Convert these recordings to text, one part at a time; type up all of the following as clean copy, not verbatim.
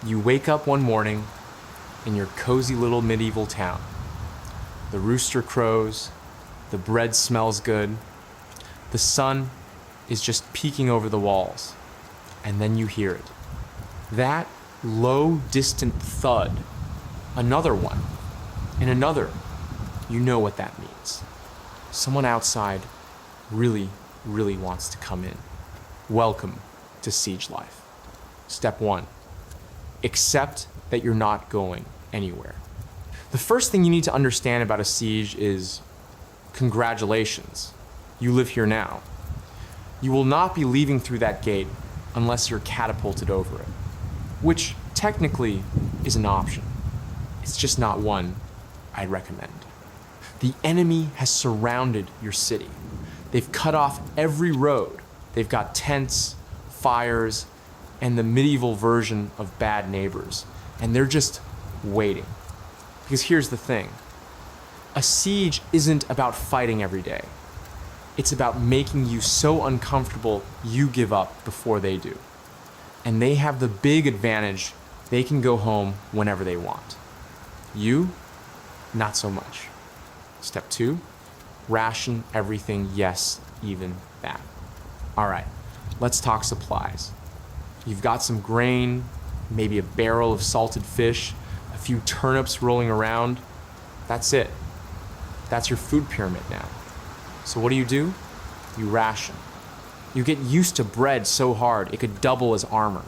You wake up one morning in your cozy little medieval town. The rooster crows, the bread smells good, the sun is just peeking over the walls, and then you hear it. That low, distant thud, another one, and another. You know what that means. Someone outside really, really wants to come in. Welcome to siege life. Step 1, accept that you're not going anywhere. The first thing you need to understand about a siege is congratulations, you live here now. You will not be leaving through that gate unless you're catapulted over it, which technically is an option. It's just not one I'd recommend. The enemy has surrounded your city. They've cut off every road. They've got tents, fires, and the medieval version of bad neighbors, and they're just waiting. Because here's the thing, a siege isn't about fighting every day. It's about making you so uncomfortable you give up before they do. And they have the big advantage, they can go home whenever they want. You, not so much. Step 2, ration everything, yes, even that. All right, let's talk supplies. You've got some grain, maybe a barrel of salted fish, a few turnips rolling around. That's it. That's your food pyramid now. So what do? You ration. You get used to bread so hard it could double as armor.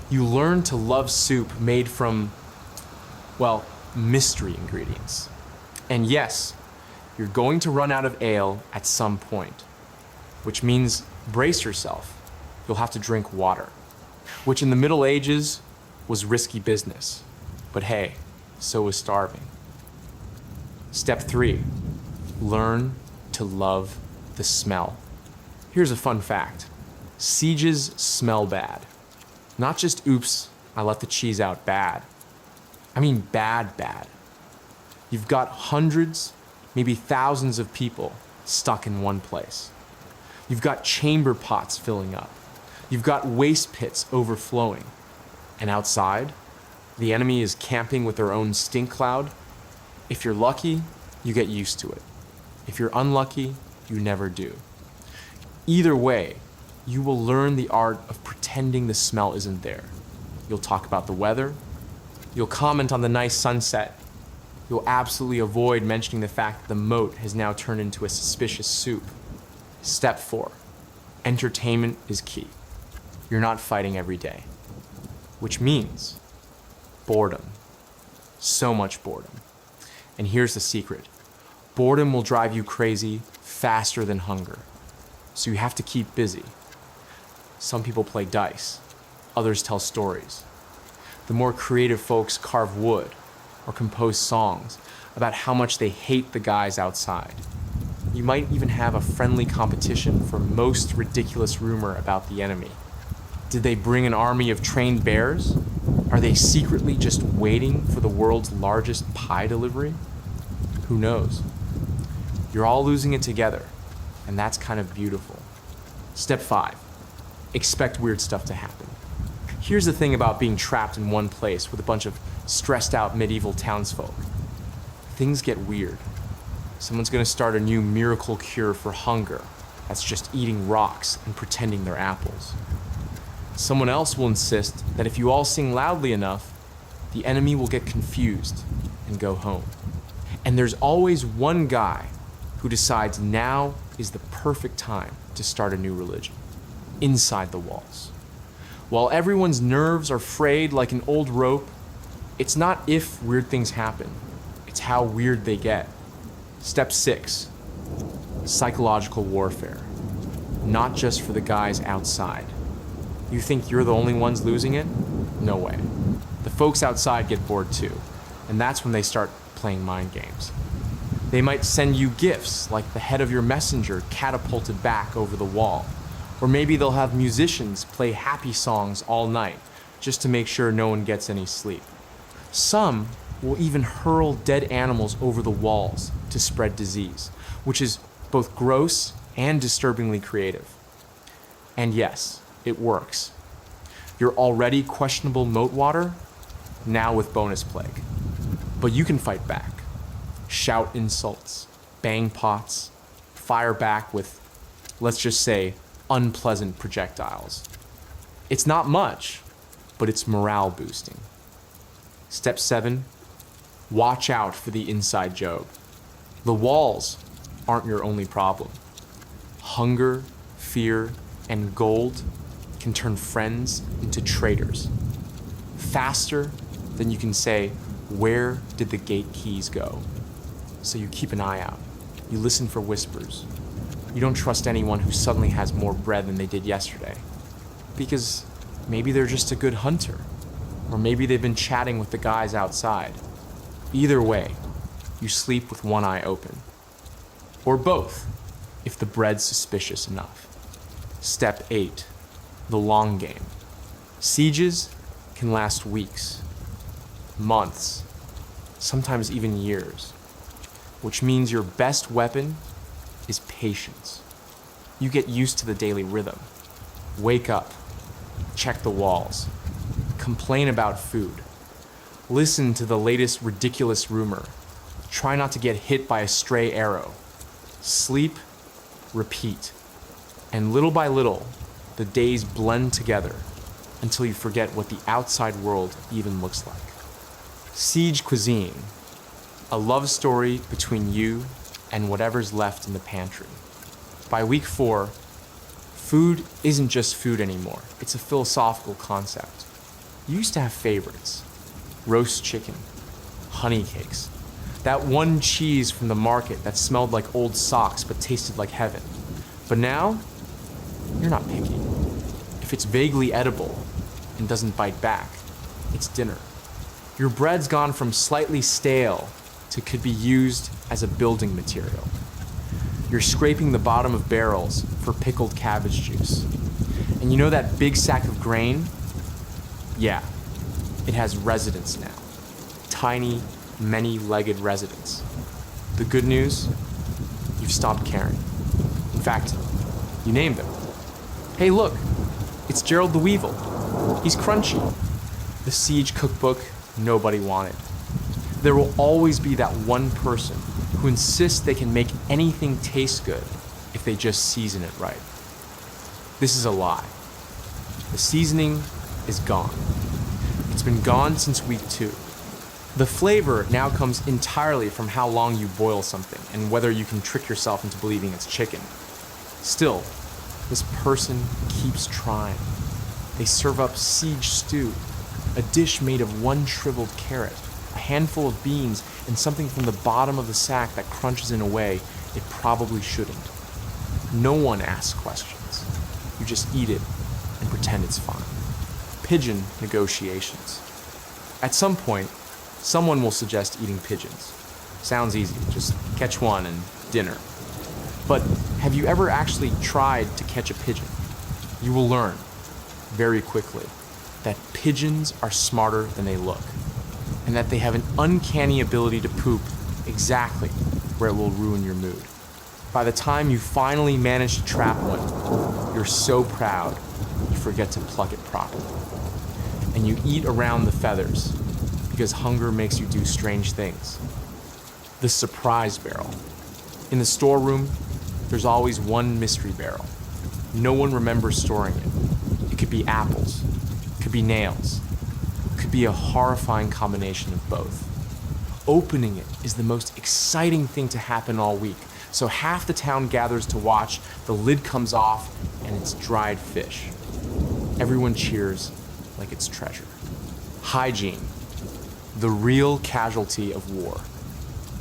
You learn to love soup made from, well, mystery ingredients. And yes, you're going to run out of ale at some point, which means brace yourself. You'll have to drink water, which in the Middle Ages was risky business. But hey, so was starving. Step 3, learn to love the smell. Here's a fun fact. Sieges smell bad. Not just, oops, I let the cheese out bad. I mean bad, bad. You've got hundreds, maybe thousands of people stuck in one place. You've got chamber pots filling up. You've got waste pits overflowing. And outside, the enemy is camping with their own stink cloud. If you're lucky, you get used to it. If you're unlucky, you never do. Either way, you will learn the art of pretending the smell isn't there. You'll talk about the weather. You'll comment on the nice sunset. You'll absolutely avoid mentioning the fact that the moat has now turned into a suspicious soup. Step 4, entertainment is key. You're not fighting every day, which means boredom. So much boredom. And here's the secret. Boredom will drive you crazy faster than hunger. So you have to keep busy. Some people play dice. Others tell stories. The more creative folks carve wood or compose songs about how much they hate the guys outside. You might even have a friendly competition for most ridiculous rumor about the enemy. Did they bring an army of trained bears? Are they secretly just waiting for the world's largest pie delivery? Who knows? You're all losing it together, and that's kind of beautiful. Step 5, expect weird stuff to happen. Here's the thing about being trapped in one place with a bunch of stressed out medieval townsfolk. Things get weird. Someone's gonna start a new miracle cure for hunger that's just eating rocks and pretending they're apples. Someone else will insist that if you all sing loudly enough, the enemy will get confused and go home. And there's always one guy who decides now is the perfect time to start a new religion, inside the walls. While everyone's nerves are frayed like an old rope, it's not if weird things happen, it's how weird they get. Step 6, psychological warfare. Not just for the guys outside. You think you're the only ones losing it? No way. The folks outside get bored too, and that's when they start playing mind games. They might send you gifts, like the head of your messenger catapulted back over the wall. Or maybe they'll have musicians play happy songs all night, just to make sure no one gets any sleep. Some will even hurl dead animals over the walls to spread disease, which is both gross and disturbingly creative. And yes, it works. Your already questionable moat water now with bonus plague. But you can fight back. Shout insults, bang pots, fire back with, let's just say, unpleasant projectiles. It's not much, but it's morale boosting. Step 7, watch out for the inside joke. The walls aren't your only problem. Hunger, fear, and gold can turn friends into traitors. Faster than you can say, where did the gate keys go? So you keep an eye out. You listen for whispers. You don't trust anyone who suddenly has more bread than they did yesterday. Because maybe they're just a good hunter. Or maybe they've been chatting with the guys outside. Either way, you sleep with one eye open. Or both, if the bread's suspicious enough. Step 8, the long game. Sieges can last weeks, months, sometimes even years, which means your best weapon is patience. You get used to the daily rhythm. Wake up, check the walls, complain about food, listen to the latest ridiculous rumor, try not to get hit by a stray arrow, sleep, repeat, and little by little, the days blend together until you forget what the outside world even looks like. Siege cuisine, a love story between you and whatever's left in the pantry. By week 4, food isn't just food anymore. It's a philosophical concept. You used to have favorites. Roast chicken, honey cakes, that one cheese from the market that smelled like old socks but tasted like heaven. But now, you're not picky. If it's vaguely edible and doesn't bite back, it's dinner. Your bread's gone from slightly stale to could be used as a building material. You're scraping the bottom of barrels for pickled cabbage juice. And you know that big sack of grain? Yeah, it has residents now. Tiny, many-legged residents. The good news? You've stopped caring. In fact, you named them. Hey look, it's Gerald the Weevil. He's crunchy. The siege cookbook nobody wanted. There will always be that one person who insists they can make anything taste good if they just season it right. This is a lie. The seasoning is gone. It's been gone since week 2. The flavor now comes entirely from how long you boil something and whether you can trick yourself into believing it's chicken. Still, this person keeps trying. They serve up siege stew, a dish made of one shriveled carrot, a handful of beans, and something from the bottom of the sack that crunches in a way it probably shouldn't. No one asks questions. You just eat it and pretend it's fine. Pigeon negotiations. At some point, someone will suggest eating pigeons. Sounds easy, just catch one and dinner. But have you ever actually tried to catch a pigeon? You will learn very quickly that pigeons are smarter than they look, and that they have an uncanny ability to poop exactly where it will ruin your mood. By the time you finally manage to trap one, you're so proud you forget to pluck it properly. And you eat around the feathers because hunger makes you do strange things. The surprise barrel. In the storeroom, there's always one mystery barrel. No one remembers storing it. It could be apples, it could be nails, it could be a horrifying combination of both. Opening it is the most exciting thing to happen all week. So half the town gathers to watch, the lid comes off, and it's dried fish. Everyone cheers like it's treasure. Hygiene, the real casualty of war.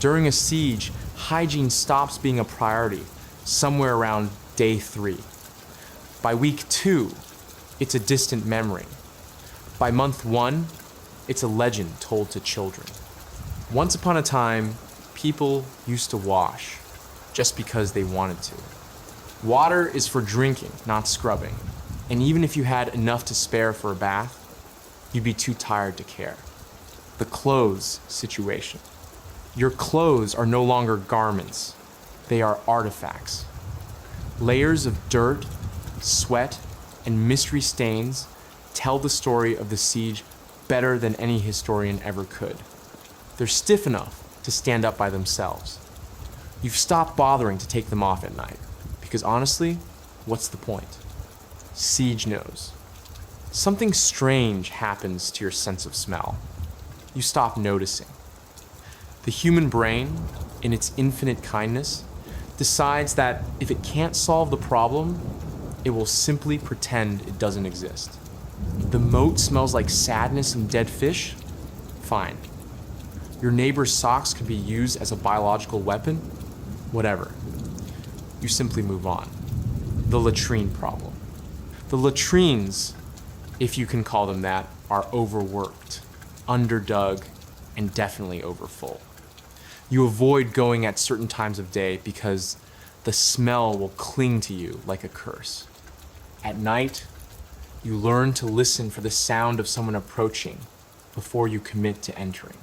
During a siege, hygiene stops being a priority somewhere around day 3. By week 2, it's a distant memory. By month 1, it's a legend told to children. Once upon a time, people used to wash just because they wanted to. Water is for drinking, not scrubbing. And even if you had enough to spare for a bath, you'd be too tired to care. The clothes situation. Your clothes are no longer garments. They are artifacts. Layers of dirt, sweat, and mystery stains tell the story of the siege better than any historian ever could. They're stiff enough to stand up by themselves. You've stopped bothering to take them off at night, because honestly, what's the point? Siege knows. Something strange happens to your sense of smell. You stop noticing. The human brain, in its infinite kindness, decides that if it can't solve the problem, it will simply pretend it doesn't exist. The moat smells like sadness and dead fish? Fine. Your neighbor's socks could be used as a biological weapon? Whatever. You simply move on. The latrine problem. The latrines, if you can call them that, are overworked, underdug, and definitely overfull. You avoid going at certain times of day because the smell will cling to you like a curse. At night, you learn to listen for the sound of someone approaching before you commit to entering.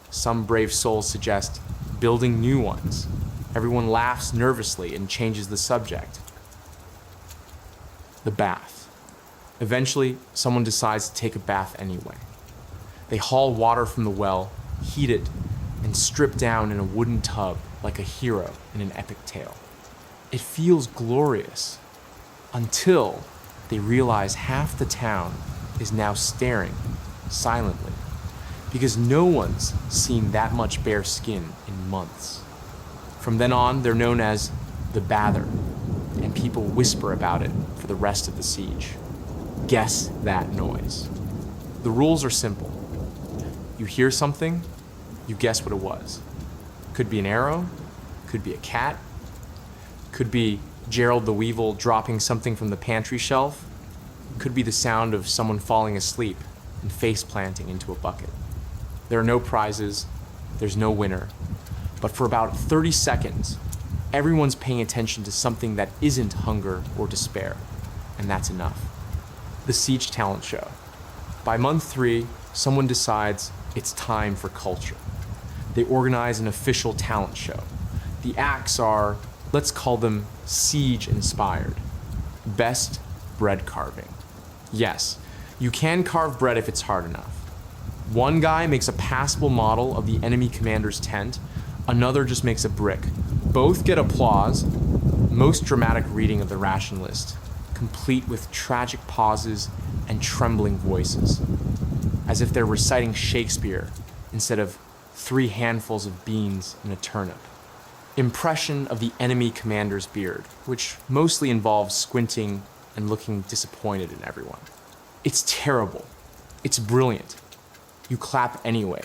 Some brave souls suggest building new ones. Everyone laughs nervously and changes the subject. The bath. Eventually, someone decides to take a bath anyway. They haul water from the well, heat it, and strip down in a wooden tub like a hero in an epic tale. It feels glorious until they realize half the town is now staring silently because no one's seen that much bare skin in months. From then on, they're known as the Bather, and people whisper about it for the rest of the siege. Guess that noise. The rules are simple. You hear something, you guess what it was. Could be an arrow, could be a cat, could be Gerald the Weevil dropping something from the pantry shelf, could be the sound of someone falling asleep and face planting into a bucket. There are no prizes, there's no winner, but for about 30 seconds, everyone's paying attention to something that isn't hunger or despair, and that's enough. The Siege Talent Show. By month 3, someone decides it's time for culture. They organize an official talent show. The acts are, let's call them siege-inspired. Best bread carving. Yes, you can carve bread if it's hard enough. One guy makes a passable model of the enemy commander's tent, another just makes a brick. Both get applause, most dramatic reading of the ration list, complete with tragic pauses and trembling voices, as if they're reciting Shakespeare instead of 3 handfuls of beans and a turnip. Impression of the enemy commander's beard, which mostly involves squinting and looking disappointed in everyone. It's terrible. It's brilliant. You clap anyway,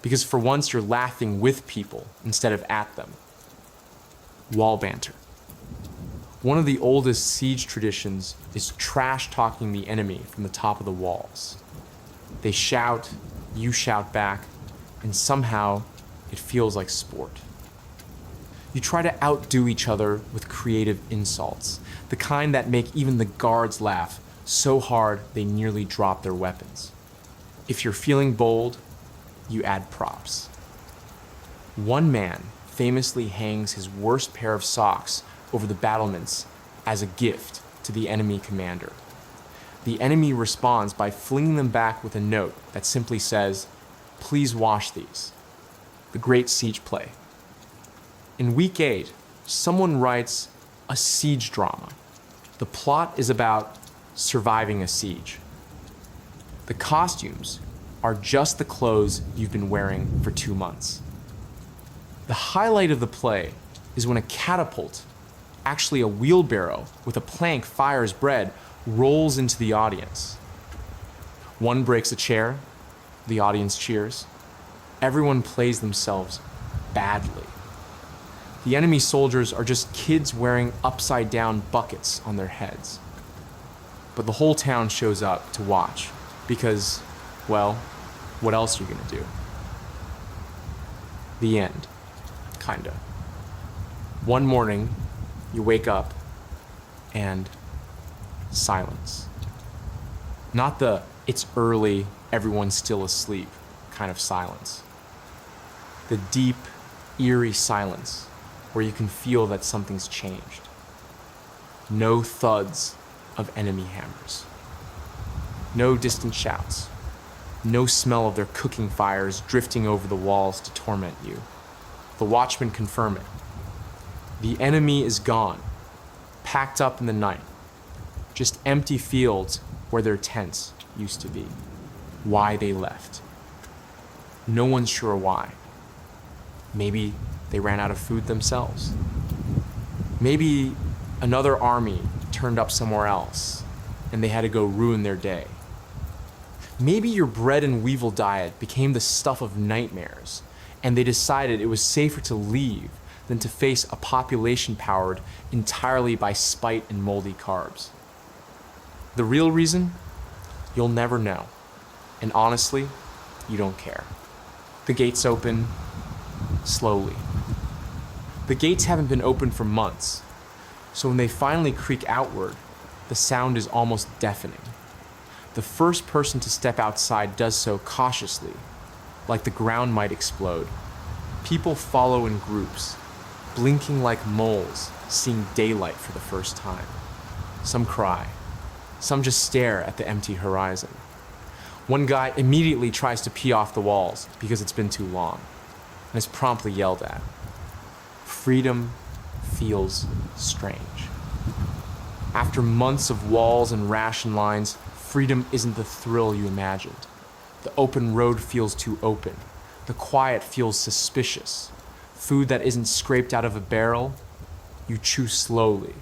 because for once you're laughing with people instead of at them. Wall banter. One of the oldest siege traditions is trash-talking the enemy from the top of the walls. They shout, you shout back, and somehow it feels like sport. You try to outdo each other with creative insults, the kind that make even the guards laugh so hard they nearly drop their weapons. If you're feeling bold, you add props. One man famously hangs his worst pair of socks over the battlements as a gift to the enemy commander. The enemy responds by flinging them back with a note that simply says, "Please wash these." The great siege play. In week 8, someone writes a siege drama. The plot is about surviving a siege. The costumes are just the clothes you've been wearing for 2 months. The highlight of the play is when a catapult, actually a wheelbarrow with a plank fires bread, rolls into the audience. One breaks a chair, the audience cheers. Everyone plays themselves badly. The enemy soldiers are just kids wearing upside-down buckets on their heads. But the whole town shows up to watch because, well, what else are you gonna do? The end, kinda. One morning, you wake up and silence. Not the "it's early, everyone's still asleep" kind of silence. The deep, eerie silence where you can feel that something's changed. No thuds of enemy hammers. No distant shouts. No smell of their cooking fires drifting over the walls to torment you. The watchmen confirm it. The enemy is gone, packed up in the night. Just empty fields where their tents used to be. Why they left. No one's sure why. Maybe they ran out of food themselves. Maybe another army turned up somewhere else and they had to go ruin their day. Maybe your bread and weevil diet became the stuff of nightmares and they decided it was safer to leave than to face a population powered entirely by spite and moldy carbs. The real reason? You'll never know. And honestly, you don't care. The gates open slowly. The gates haven't been open for months, so when they finally creak outward, the sound is almost deafening. The first person to step outside does so cautiously, like the ground might explode. People follow in groups, blinking like moles, seeing daylight for the first time. Some cry. Some just stare at the empty horizon. One guy immediately tries to pee off the walls because it's been too long, and is promptly yelled at. Freedom feels strange. After months of walls and ration lines, freedom isn't the thrill you imagined. The open road feels too open. The quiet feels suspicious. Food that isn't scraped out of a barrel, you chew slowly,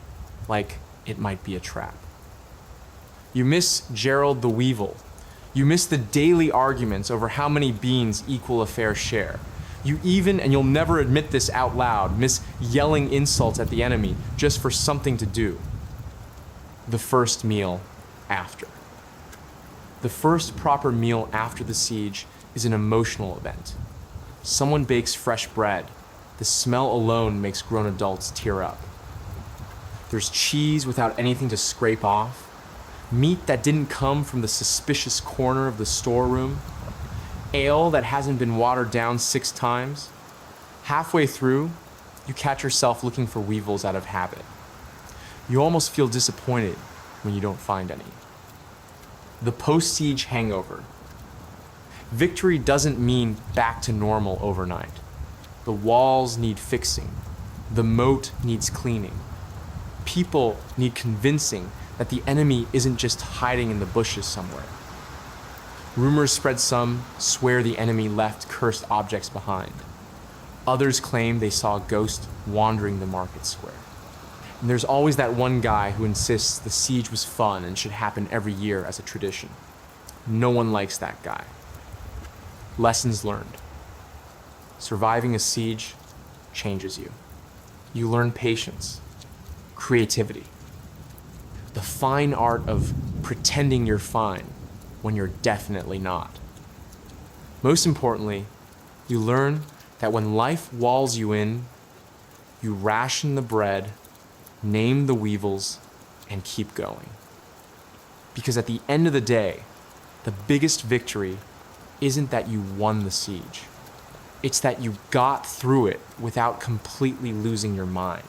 like it might be a trap. You miss Gerald the Weevil. You miss the daily arguments over how many beans equal a fair share. You even, and you'll never admit this out loud, miss yelling insults at the enemy just for something to do. The first meal after. The first proper meal after the siege is an emotional event. Someone bakes fresh bread. The smell alone makes grown adults tear up. There's cheese without anything to scrape off. Meat that didn't come from the suspicious corner of the storeroom. Ale that hasn't been watered down 6 times. Halfway through, you catch yourself looking for weevils out of habit. You almost feel disappointed when you don't find any. The post-siege hangover. Victory doesn't mean back to normal overnight. The walls need fixing. The moat needs cleaning. People need convincing that the enemy isn't just hiding in the bushes somewhere. Rumors spread, some swear the enemy left cursed objects behind. Others claim they saw a ghost wandering the market square. And there's always that one guy who insists the siege was fun and should happen every year as a tradition. No one likes that guy. Lessons learned. Surviving a siege changes you. You learn patience, creativity, the fine art of pretending you're fine when you're definitely not. Most importantly, you learn that when life walls you in, you ration the bread, name the weevils, and keep going. Because at the end of the day, the biggest victory isn't that you won the siege. It's that you got through it without completely losing your mind.